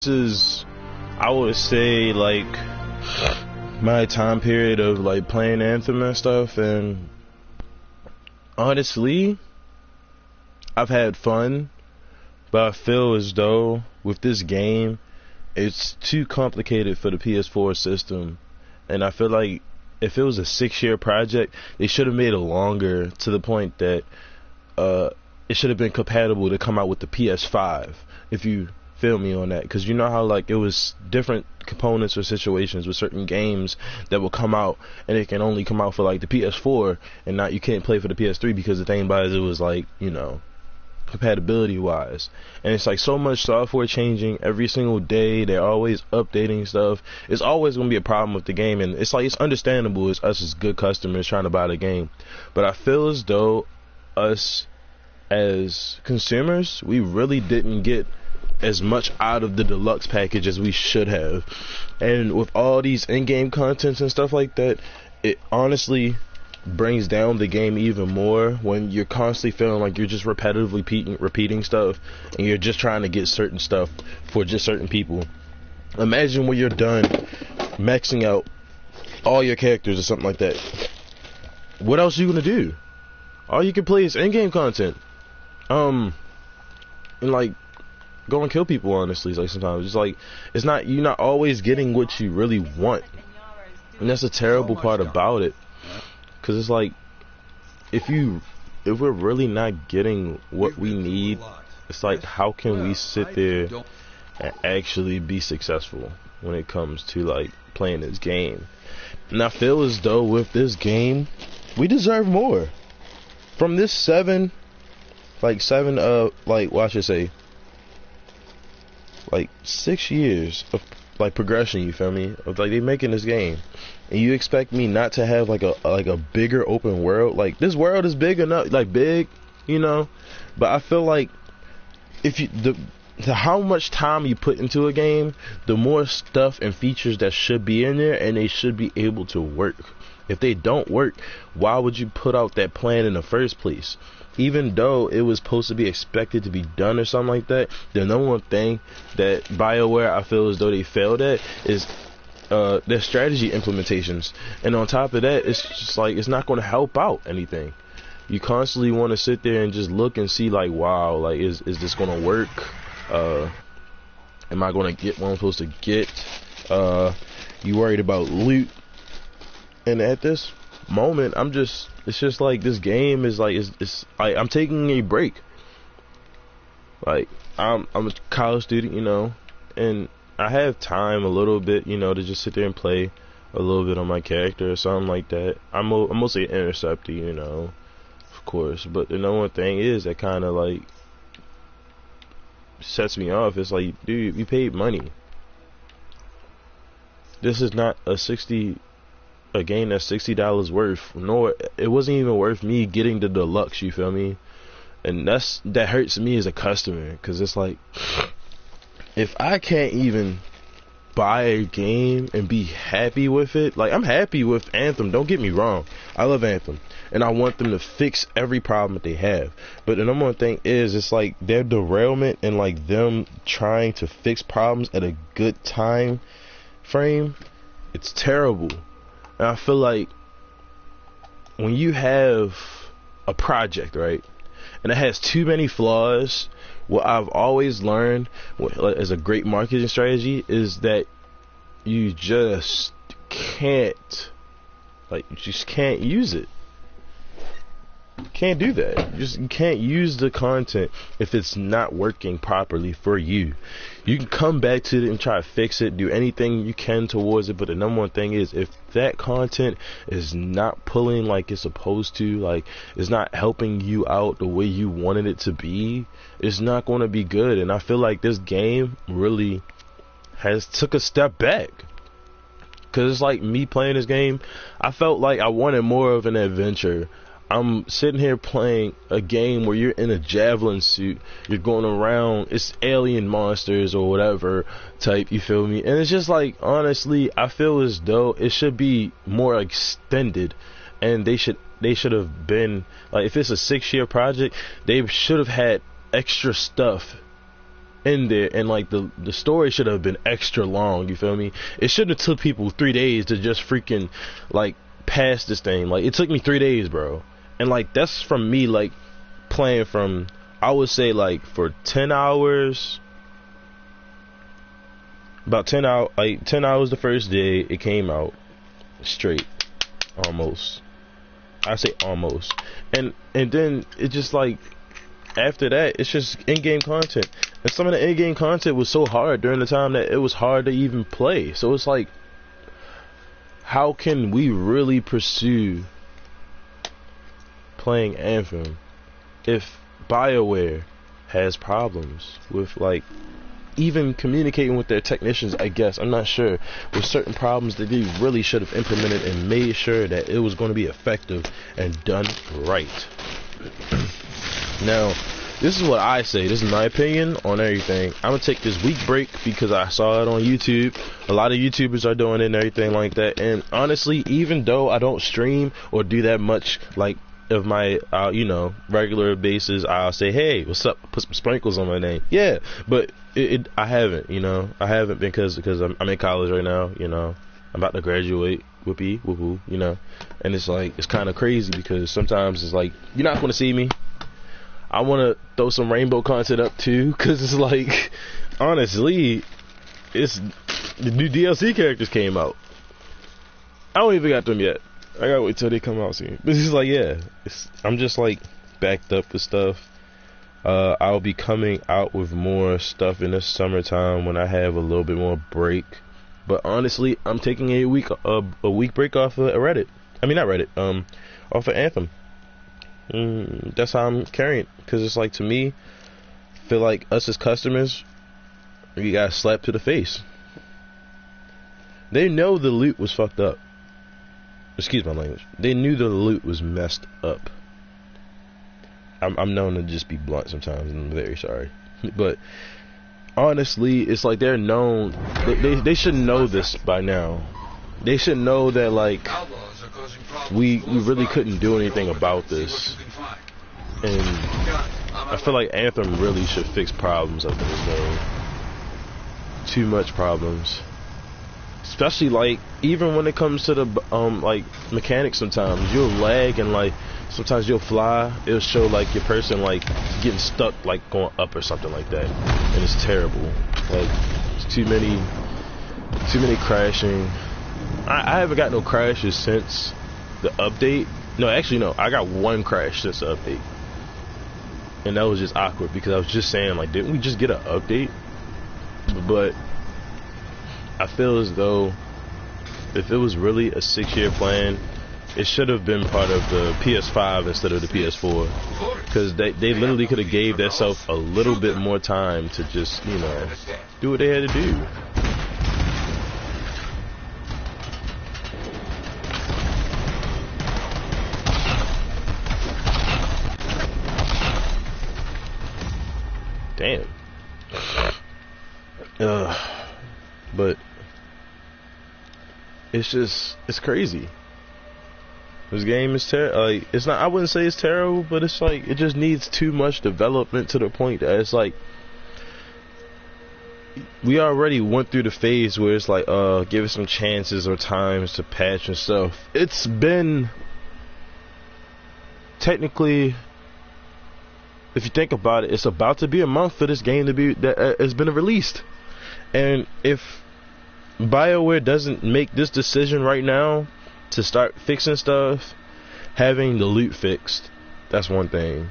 is, I would say, like my time period of like playing Anthem and stuff, and honestly, I've had fun, but I feel as though with this game, it's too complicated for the PS4 system, and I feel like if it was a 6-year project, they should have made it longer to the point that it should have been compatible to come out with the PS5. If you feel me on that, because you know how like it was different components or situations with certain games that will come out and it can only come out for like the PS4 and not you can't play for the PS3 because the thing about it was like, you know, compatibility wise, and it's like so much software changing every single day. They're always updating stuff. It's always going to be a problem with the game, and it's like it's understandable as us as good customers trying to buy the game, but I feel as though us as consumers, we really didn't get as much out of the deluxe package as we should have. And with all these in-game contents and stuff like that, it honestly brings down the game even more when you're constantly feeling like you're just repetitively repeating stuff and you're just trying to get certain stuff for just certain people. Imagine when you're done maxing out all your characters or something like that. What else are you gonna do? All you can play is in-game content. And like go and kill people, honestly. Like sometimes it's like it's not, you're not always getting what you really want, and that's a terrible part about it, because it's like if we're really not getting what we need, it's like how can we sit there and actually be successful when it comes to like playing this game? And I feel as though with this game we deserve more from this seven what I should say, like 6 years of like progression, you feel me, of like they making this game, and you expect me not to have like a bigger open world? Like this world is big enough, like big, you know, but I feel like if you the how much time you put into a game, the more stuff and features that should be in there, and they should be able to work. If they don't work, why would you put out that plan in the first place? Even though it was supposed to be expected to be done or something like that, the number one thing that Bioware, I feel as though they failed at, is their strategy implementations. And on top of that, it's just like it's not going to help out anything. You constantly want to sit there and just look and see like, wow, like is this going to work? Am I going to get what I'm supposed to get? You worried about loot? And at this moment, it's just like this game is like, it's like I'm taking a break. Like I'm a college student, you know, and I have time a little bit, you know, to just sit there and play a little bit on my character or something like that. I'm mostly an interceptor, you know, of course, but the number one thing is that kind of like sets me off. It's like, dude, you paid money. This is not a game that's $60 worth, nor it wasn't even worth me getting the deluxe, you feel me? And that hurts me as a customer, because it's like if I can't even buy a game and be happy with it, like I'm happy with Anthem, don't get me wrong, I love Anthem and I want them to fix every problem that they have, but the number one thing is it's like their derailment and like them trying to fix problems at a good time frame, it's terrible. And I feel like when you have a project, right, and it has too many flaws, what I've always learned as a great marketing strategy is that you just can't, use it. Can't do that. You can't use the content if it's not working properly for you. You can come back to it and try to fix it, do anything you can towards it, but the number one thing is if that content is not pulling like it's supposed to, like it's not helping you out the way you wanted it to be, it's not going to be good. And I feel like this game really has took a step back, because it's like me playing this game, I felt like I wanted more of an adventure. I'm sitting here playing a game where you're in a javelin suit, you're going around, it's alien monsters or whatever type, you feel me? And it's just like, honestly, I feel as though it should be more extended, and they should have been like, if it's a 6-year project, they should have had extra stuff in there, and like the story should have been extra long. You feel me? It shouldn't have took people 3 days to just freaking like pass this thing. Like it took me 3 days, bro. And like that's from me like playing from, I would say like for 10 hours, about 10 hours, like 10 hours the first day it came out straight, almost. I say almost, and then it just like after that it's just in-game content, and some of the in-game content was so hard during the time that it was hard to even play. So it's like, how can we really pursue playing Anthem if Bioware has problems with like even communicating with their technicians? I guess, I'm not sure, with certain problems that they really should have implemented and made sure that it was going to be effective and done right. Now, this is what I say. This is my opinion on everything. I'm gonna take this week break because I saw it on YouTube. A lot of YouTubers are doing it and everything like that. And honestly, even though I don't stream or do that much, like of my you know, regular basis, I'll say, hey, what's up, put some sprinkles on my name. Yeah, but I haven't, you know, I haven't, because I'm in college right now, you know, I'm about to graduate, whoopee whoopoo, you know. And it's like, it's kind of crazy because sometimes it's like, you're not going to see me. I want to throw some rainbow content up too, because it's like, honestly, it's the new DLC characters came out. I don't even got them yet. I gotta wait till they come out soon. But it's like, yeah, I'm just like backed up with stuff. I'll be coming out with more stuff in the summertime when I have a little bit more break. But honestly, I'm taking a week break off of Reddit. I mean, not Reddit. Off of Anthem. That's how I'm carrying it. Because it's like, to me, I feel like us as customers, we got slapped to the face. They know the loot was fucked up. Excuse my language. They knew the loot was messed up. I'm known to just be blunt sometimes, and I'm very sorry. But honestly, it's like they're known. They should know this by now. They should know that like we really couldn't do anything about this. And I feel like Anthem really should fix problems up in this game. Too much problems. Especially like even when it comes to the like mechanics, sometimes you'll lag and like sometimes you'll fly. It'll show like your person like getting stuck, like going up or something like that, and it's terrible. Like it's too many crashing. I haven't got no crashes since the update. No, actually no, I got one crash since the update, and that was just awkward because I was just saying like, didn't we just get an update? But I feel as though if it was really a 6-year plan, it should have been part of the PS5 instead of the PS4, because they literally could have gave themselves a little bit more time to just, you know, do what they had to do. Damn. But it's crazy. This game is like, it's not, I wouldn't say it's terrible, but it's like it just needs too much development to the point that it's like we already went through the phase where it's like give it some chances or times to patch and stuff. It's been technically, if you think about it, it's about to be a month for this game to be that it's been released. And if Bioware doesn't make this decision right now to start fixing stuff, having the loot fixed, that's one thing.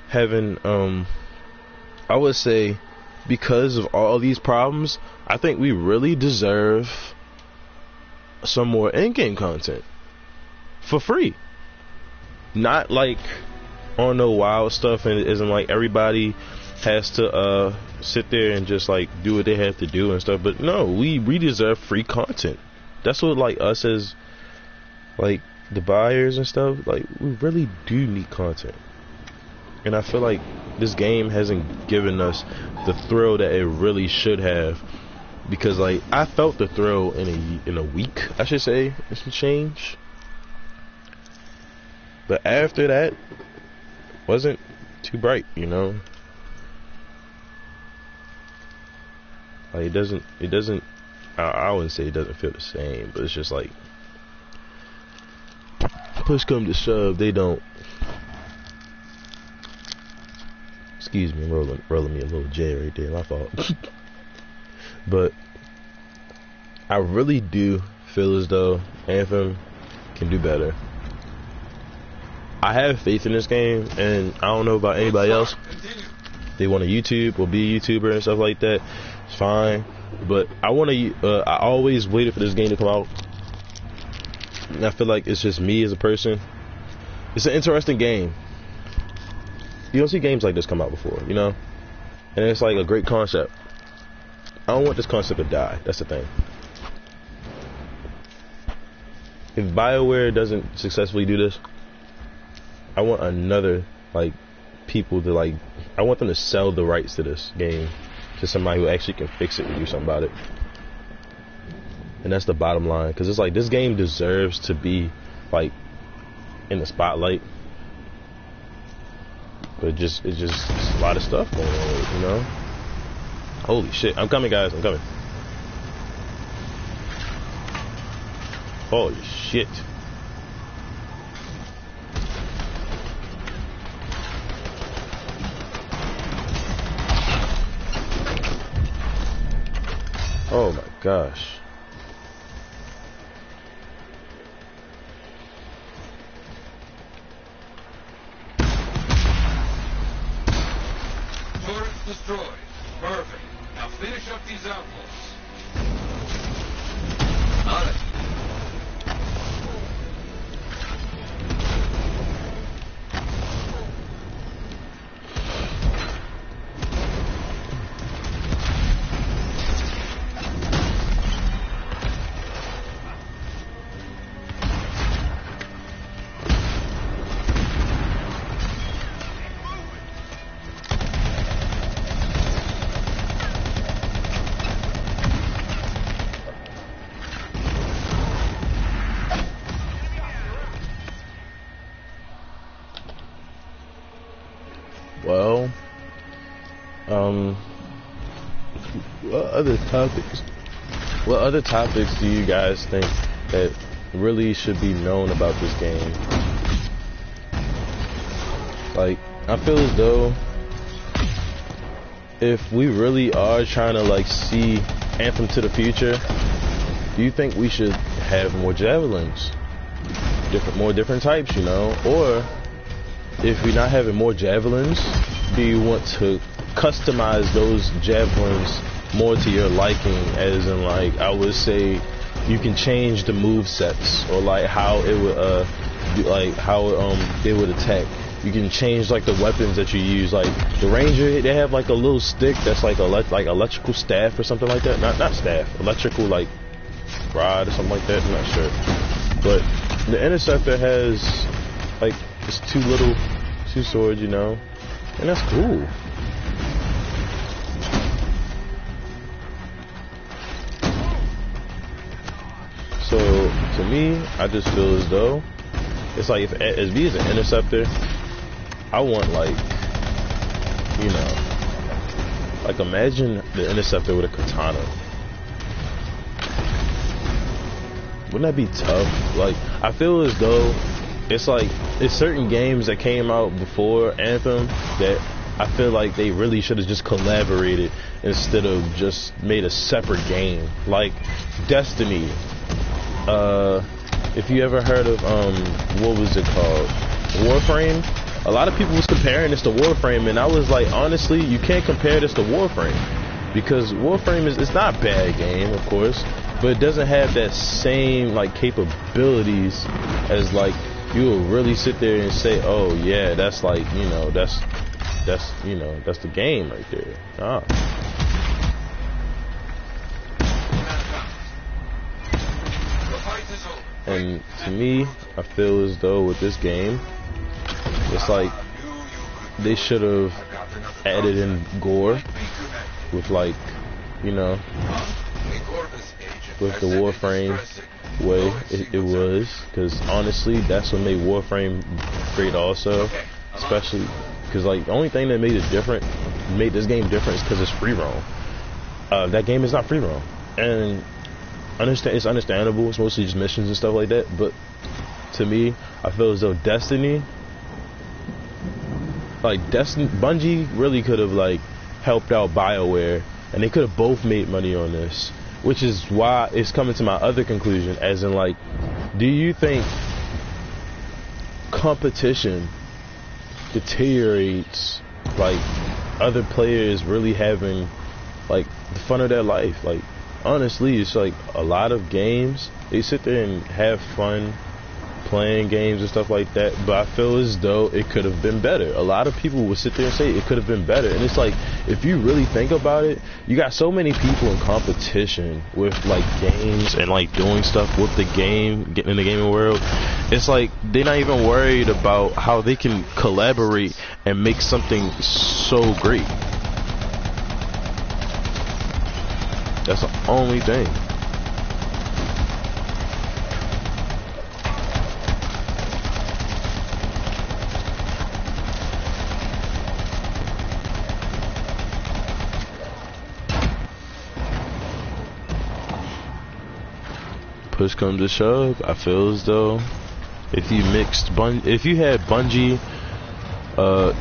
Having I would say, because of all these problems, I think we really deserve some more in-game content for free. Not like on no wild stuff, and it isn't like everybody has to sit there and just like do what they have to do and stuff. But no, we deserve free content. That's what, like, us as like the buyers and stuff, like, we really do need content. And I feel like this game hasn't given us the thrill that it really should have, because like I felt the thrill in a week, I should say, and some change. But after that, wasn't too bright, you know. Like it doesn't. I wouldn't say it doesn't feel the same, but it's just like push come to shove, they don't. Excuse me, rolling me a little J right there. My fault. But I really do feel as though Anthem can do better. I have faith in this game, and I don't know about anybody else. They want to YouTube or be a YouTuber and stuff like that. It's fine, but I want to. I always waited for this game to come out, and I feel like it's just me as a person. It's an interesting game. You don't see games like this come out before, you know, and it's like a great concept. I don't want this concept to die. That's the thing. If Bioware doesn't successfully do this, I want another, like, people to, like, I want them to sell the rights to this game to somebody who actually can fix it and do something about it. And that's the bottom line, because it's like this game deserves to be, like, in the spotlight. But it's just a lot of stuff going on with it, you know. Holy shit! I'm coming, guys. I'm coming. Holy shit! Oh my gosh. Turret destroyed. Perfect. Now finish up these outposts. On it. Well, what other topics do you guys think that really should be known about this game? Like, I feel as though if we really are trying to, like, see Anthem to the future, do you think we should have more javelins? More different types, you know? Or if we're not having more javelins, do you want to customize those javelins more to your liking? As in, like, I would say you can change the move sets, or like how it would it would attack. You can change, like, the weapons that you use. Like the ranger, they have like a little stick that's like electrical staff or something like that. Not staff, electrical, like, rod or something like that. I'm not sure. But the interceptor has, like, it's two swords, you know, and that's cool. So to me, I just feel as though it's like, if as me as an interceptor, I want, like, you know, like, imagine the interceptor with a katana. Wouldn't that be tough? Like, I feel as though it's like, it's certain games that came out before Anthem that I feel like they really should have just collaborated instead of just made a separate game. Like Destiny. If you ever heard of what was it called? Warframe? A lot of people was comparing this to Warframe, and I was like, honestly, you can't compare this to Warframe, because Warframe it's not a bad game, of course, but it doesn't have that same, like, capabilities as, like, you will really sit there and say, oh yeah, that's, like, you know, that's you know, that's the game right there. And to me, I feel as though with this game, it's like they should have added in gore with, like, you know, with the Warframe way it was, because honestly, that's what made Warframe great also, especially because, like, the only thing that made this game different is because it's free roam. that game is not free roam, and it's understandable. It's mostly just missions and stuff like that. But to me, I feel as though Bungie really could have like helped out Bioware, and they could have both made money on this. Which is why it's coming to my other conclusion, as in like, do you think competition deteriorates like other players really having like the fun of their life? Like honestly, it's like a lot of games, they sit there and have fun playing games and stuff like that, but I feel as though it could have been better. A lot of people would sit there and say it could have been better, and it's like, if you really think about it, you got so many people in competition with like games and like doing stuff with the game, getting in the gaming world. It's like they're not even worried about how they can collaborate and make something so great. That's the only thing. Push comes to shove, I feel as though if you had Bungie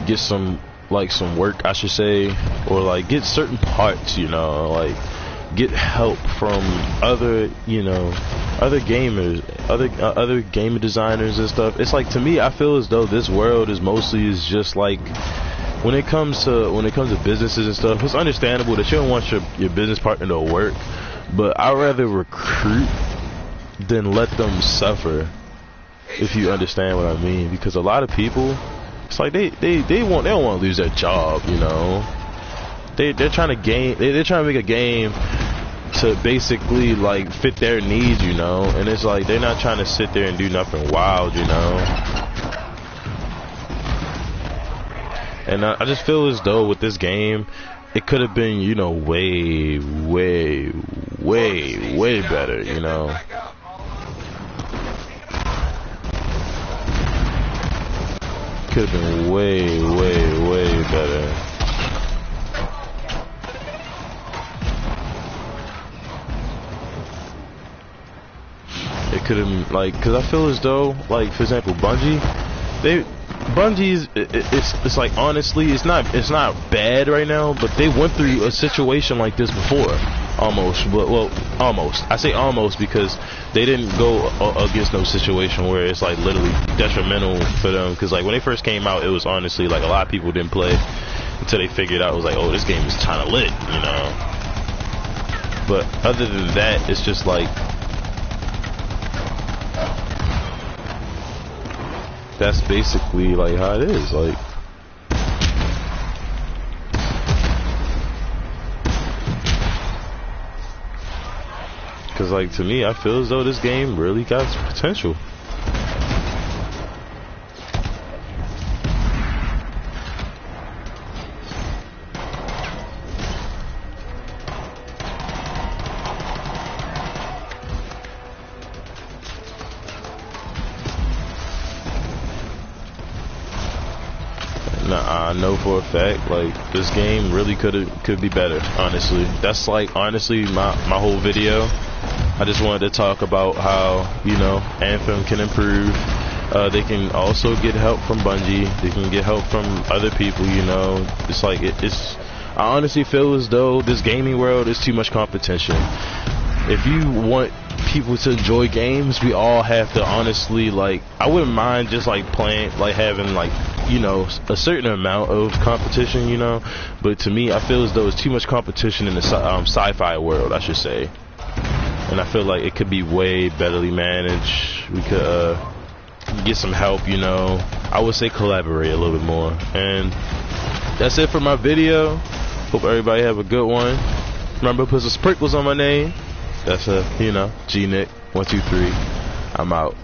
get some work, I should say, or like get certain parts, you know, like get help from other gamers, other game designers and stuff. It's like, to me, I feel as though this world is just like, when it comes to businesses and stuff, it's understandable that you don't want your business partner to work, but I'd rather recruit than let them suffer, if you understand what I mean. Because a lot of people, it's like they don't want to lose their job, you know. They're trying to make a game to basically like fit their needs, you know, and it's like they're not trying to sit there and do nothing wild, you know. And I just feel as though with this game, it could have been, you know, way better, you know. Could have been way better. It could have, like, because I feel as though, like, for example, it's like, honestly, it's not bad right now, but they went through a situation like this before, almost. Well, almost. I say almost because they didn't go against no situation where it's like literally detrimental for them. Because like when they first came out, it was honestly like a lot of people didn't play until they figured out, it was like, oh, this game is kind of lit, you know. But other than that, it's just like, that's basically like how it is, like. Cause like, to me, I feel as though this game really got potential. I know for a fact, like, this game really could be better, honestly. That's like, honestly, my whole video. I just wanted to talk about how, you know, Anthem can improve. They can also get help from Bungie. They can get help from other people, you know. It's like, I honestly feel as though this gaming world is too much competition. If you want people to enjoy games, we all have to honestly, like, I wouldn't mind just like playing, like having like, you know, a certain amount of competition, you know. But to me, I feel as though it's too much competition in the sci-fi world, I should say. And I feel like it could be way betterly managed. We could get some help, you know. I would say collaborate a little bit more. And that's it for my video. Hope everybody have a good one. Remember, put some sprinkles on my name. That's you know, G-Nick 123. I'm out.